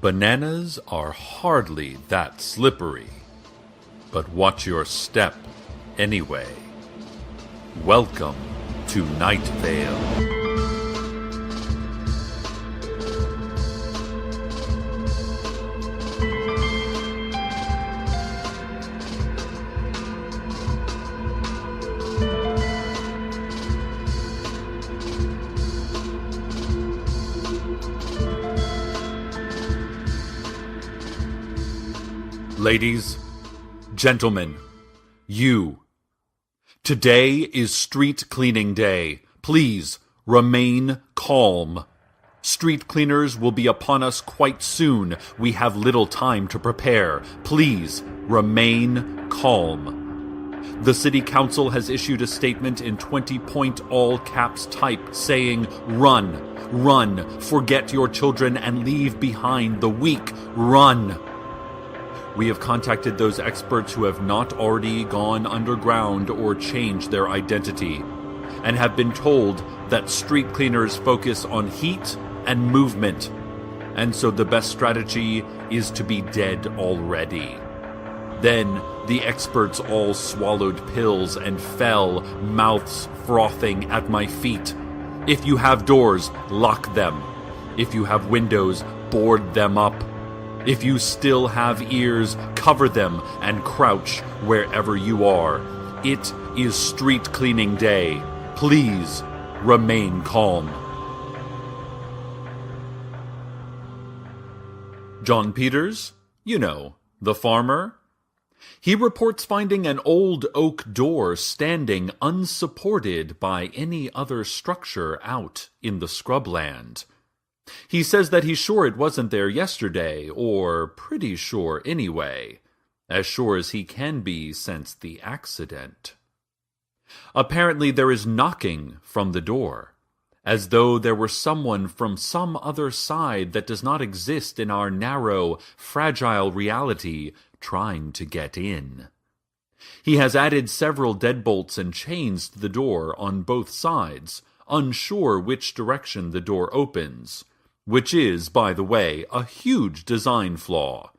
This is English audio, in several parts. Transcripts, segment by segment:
Bananas are hardly that slippery, but watch your step anyway. Welcome to Nightvale. Ladies, gentlemen, you. Today is street cleaning day. Please remain calm. Street cleaners will be upon us quite soon. We have little time to prepare. Please remain calm. The City Council has issued a statement in 20-point all-caps type saying, "Run, run, forget your children and leave behind the weak. Run." We have contacted those experts who have not already gone underground or changed their identity, and have been told that street cleaners focus on heat and movement, and so the best strategy is to be dead already. Then the experts all swallowed pills and fell, mouths frothing at my feet. If you have doors, lock them. If you have windows, board them up. If you still have ears, cover them and crouch wherever you are. It is street cleaning day. Please remain calm. John Peters, you know, the farmer. He reports finding an old oak door standing unsupported by any other structure out in the scrubland. He says that he's sure it wasn't there yesterday, or pretty sure anyway, as sure as he can be since the accident. Apparently there is knocking from the door, as though there were someone from some other side that does not exist in our narrow, fragile reality trying to get in. He has added several deadbolts and chains to the door on both sides, unsure which direction the door opens, which is, by the way, a huge design flaw.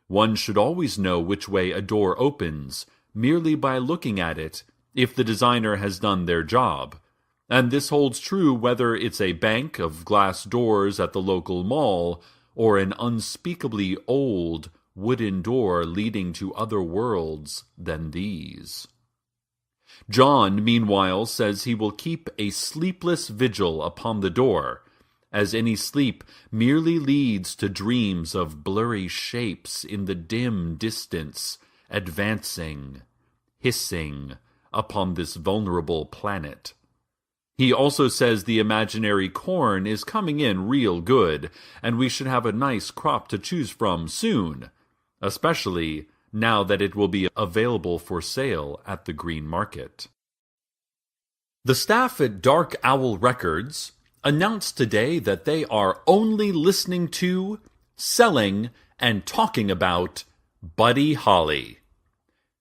One should always know which way a door opens, merely by looking at it, if the designer has done their job. And this holds true whether it's a bank of glass doors at the local mall, or an unspeakably old wooden door leading to other worlds than these. John, meanwhile, says he will keep a sleepless vigil upon the door, as any sleep merely leads to dreams of blurry shapes in the dim distance, advancing, hissing, upon this vulnerable planet. He also says the imaginary corn is coming in real good, and we should have a nice crop to choose from soon, especially now that it will be available for sale at the green market. The staff at Dark Owl Records announced today that they are only listening to, selling, and talking about Buddy Holly.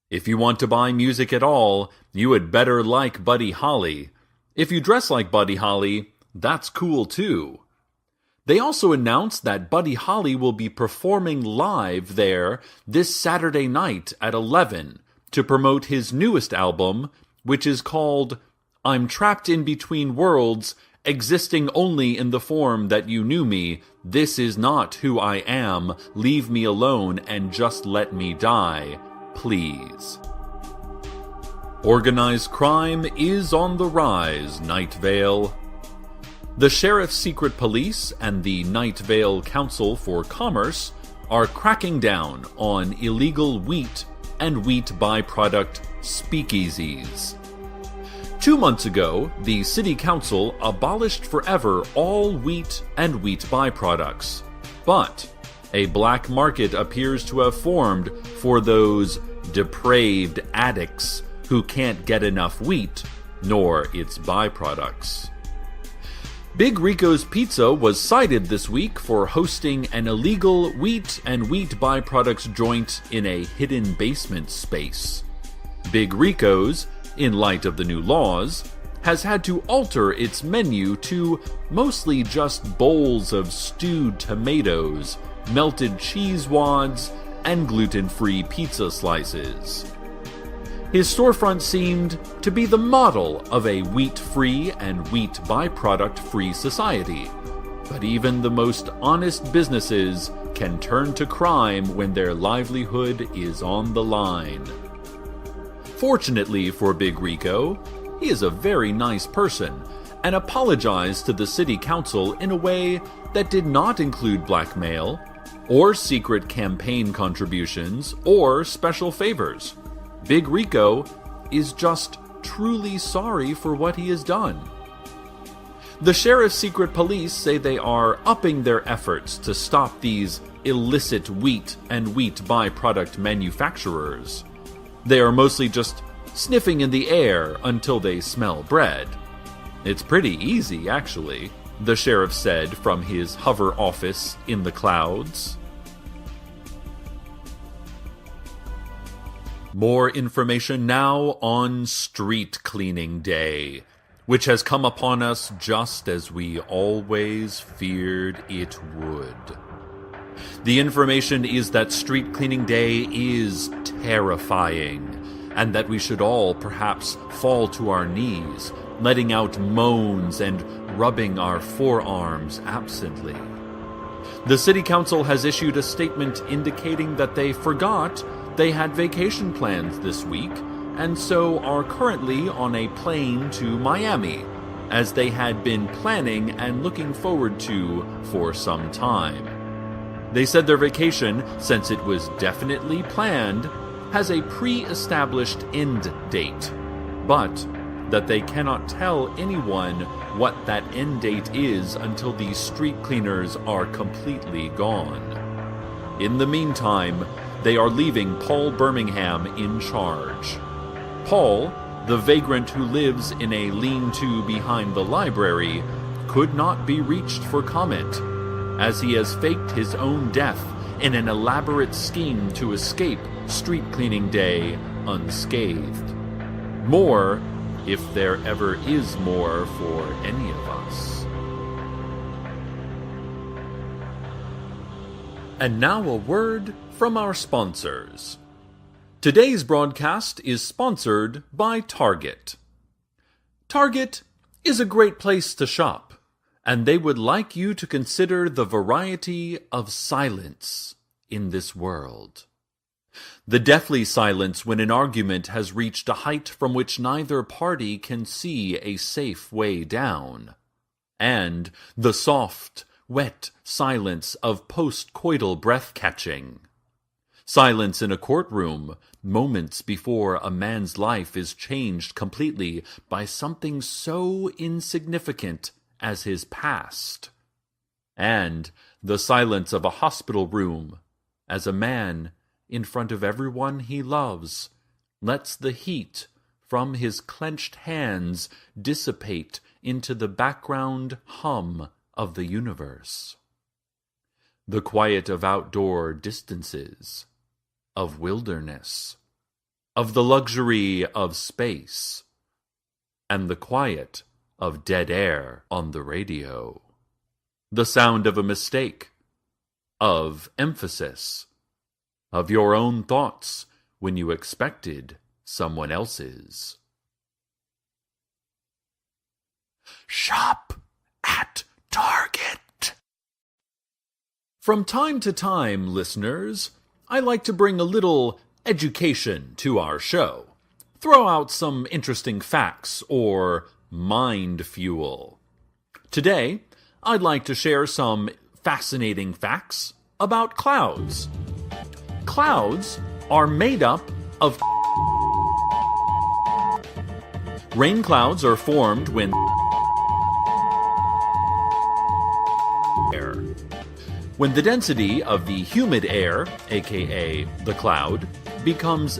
If you want to buy music at all, you had better like Buddy Holly. If you dress like Buddy Holly, that's cool too. They also announced that Buddy Holly will be performing live there this Saturday night at 11 to promote his newest album, which is called I'm Trapped in Between Worlds, Existing Only in the Form That You Knew Me. This is not who I am. Leave me alone and just let me die, please. Organized crime is on the rise, Nightvale. The Sheriff's Secret Police and the Nightvale Council for Commerce are cracking down on illegal wheat and wheat byproduct speakeasies. 2 months ago, the City Council abolished forever all wheat and wheat byproducts. But a black market appears to have formed for those depraved addicts who can't get enough wheat, nor its byproducts. Big Rico's Pizza was cited this week for hosting an illegal wheat and wheat byproducts joint in a hidden basement space. Big Rico's, in light of the new laws, has had to alter its menu to mostly just bowls of stewed tomatoes melted cheese wads, and gluten-free pizza slices. His storefront seemed to be the model of a wheat-free and wheat byproduct-free society. But even the most honest businesses can turn to crime when their livelihood is on the line. Fortunately for Big Rico, he is a very nice person and apologized to the city council in a way that did not include blackmail, or secret campaign contributions, or special favors. Big Rico is just truly sorry for what he has done. The sheriff's secret police say they are upping their efforts to stop these illicit wheat and wheat byproduct manufacturers. They are mostly just sniffing in the air until they smell bread. It's pretty easy, actually, the sheriff said from his hover office in the clouds. More information now on Street Cleaning Day, which has come upon us just as we always feared it would. The information is that Street Cleaning Day is terrifying, and that we should all perhaps fall to our knees, letting out moans and rubbing our forearms absently. The City Council has issued a statement indicating that they forgot they had vacation plans this week, and so are currently on a plane to Miami, as they had been planning and looking forward to for some time. They said their vacation, since it was definitely planned, has a pre-established end date, but that they cannot tell anyone what that end date is until these street cleaners are completely gone. In the meantime, they are leaving Paul Birmingham in charge. Paul, the vagrant who lives in a lean-to behind the library, could not be reached for comment, as he has faked his own death in an elaborate scheme to escape Street Cleaning Day unscathed. More, if there ever is more for any of us. And now a word from our sponsors. Today's broadcast is sponsored by Target. Target is a great place to shop, and they would like you to consider the variety of silence in this world. The deathly silence when an argument has reached a height from which neither party can see a safe way down, and the soft, wet silence of post-coital breath-catching. Silence in a courtroom, moments before a man's life is changed completely by something so insignificant as his past. And the silence of a hospital room, as a man, in front of everyone he loves, lets the heat from his clenched hands dissipate into the background hum of the universe. The quiet of outdoor distances, of wilderness, of the luxury of space, and the quiet of dead air on the radio. The sound of a mistake, of emphasis, of your own thoughts when you expected someone else's. Shop at Target. From time to time, listeners, I like to bring a little education to our show. Throw out some interesting facts or mind fuel. Today, I'd like to share some fascinating facts about clouds. Clouds are made up of rain clouds are formed when air. When the density of the humid air, aka the cloud, becomes,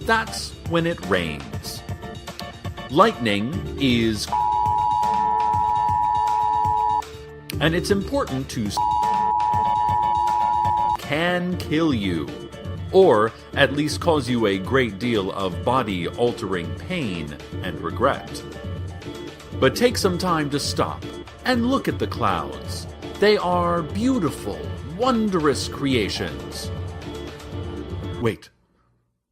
that's when it rains. Lightning is, and it's important to can kill you, or at least cause you a great deal of body-altering pain and regret. But take some time to stop and look at the clouds. They are beautiful, wondrous creations. Wait.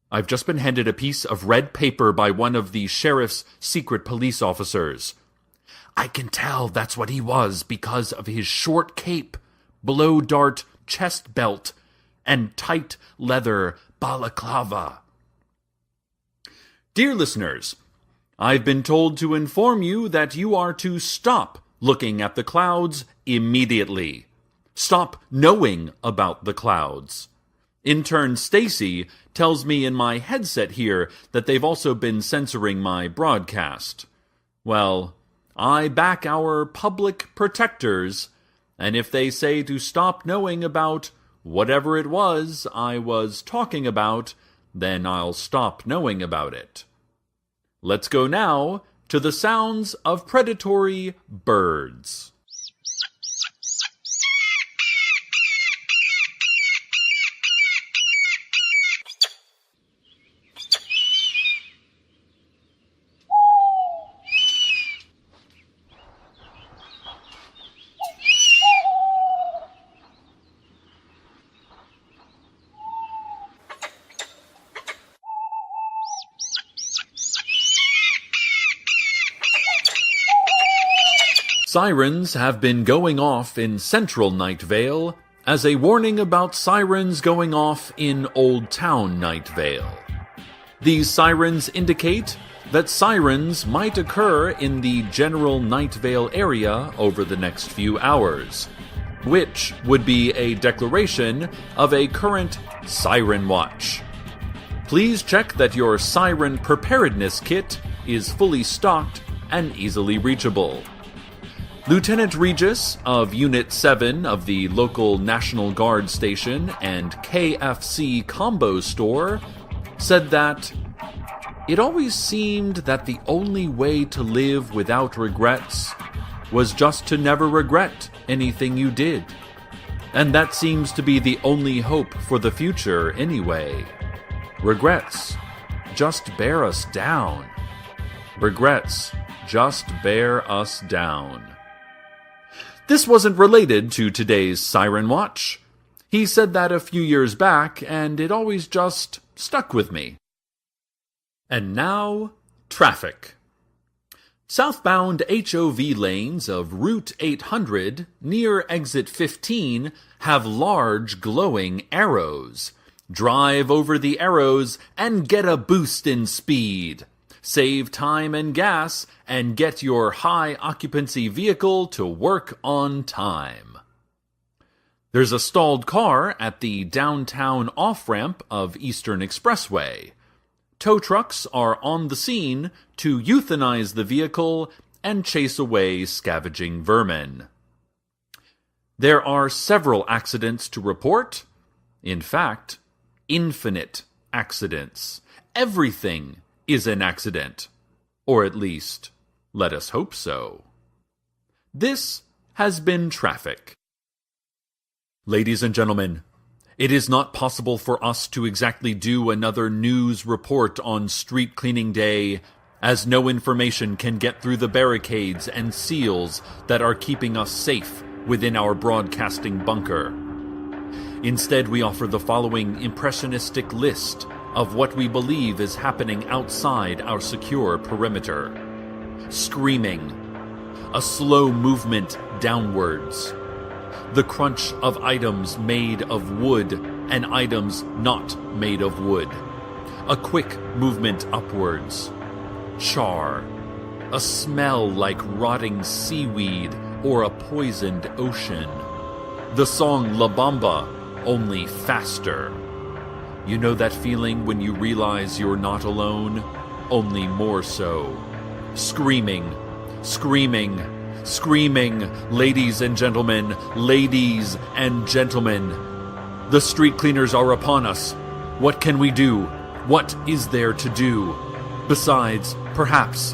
I've just been handed a piece of red paper by one of the sheriff's secret police officers. I can tell that's what he was because of his short cape, blow-dart chest belt, and tight leather balaclava. Dear listeners, I've been told to inform you that you are to stop looking at the clouds immediately. Stop knowing about the clouds. Intern Stacy tells me in my headset here that they've also been censoring my broadcast. Well, I back our public protectors, and if they say to stop knowing about whatever it was I was talking about, then I'll stop knowing about it. Let's go now to the sounds of predatory birds. Sirens have been going off in central Nightvale as a warning about sirens going off in Old Town Nightvale. These sirens indicate that sirens might occur in the general Nightvale area over the next few hours, which would be a declaration of a current siren watch. Please check that your siren preparedness kit is fully stocked and easily reachable. Lieutenant Regis of Unit 7 of the local National Guard station and KFC combo store said that it always seemed that the only way to live without regrets was just to never regret anything you did. And that seems to be the only hope for the future anyway. Regrets just bear us down. Regrets just bear us down. This wasn't related to today's Siren Watch. He said that a few years back, and it always just stuck with me. And now, traffic. Southbound HOV lanes of Route 800 near Exit 15 have large glowing arrows. Drive over the arrows and get a boost in speed. Save time and gas, and get your high-occupancy vehicle to work on time. There's a stalled car at the downtown off-ramp of Eastern Expressway. Tow trucks are on the scene to euthanize the vehicle and chase away scavenging vermin. There are several accidents to report. In fact, infinite accidents. Everything is an accident. Or at least, let us hope so. This has been traffic. Ladies and gentlemen, it is not possible for us to exactly do another news report on Street Cleaning Day, as no information can get through the barricades and seals that are keeping us safe within our broadcasting bunker. Instead, we offer the following impressionistic list of what we believe is happening outside our secure perimeter. Screaming. A slow movement downwards. The crunch of items made of wood and items not made of wood. A quick movement upwards. Char. A smell like rotting seaweed or a poisoned ocean. The song La Bamba, only faster. You know that feeling when you realize you're not alone? Only more so. Screaming, screaming, screaming. Ladies and gentlemen, ladies and gentlemen. The street cleaners are upon us. What can we do? What is there to do? Besides, perhaps,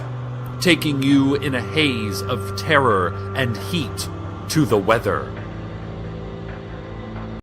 taking you in a haze of terror and heat to the weather.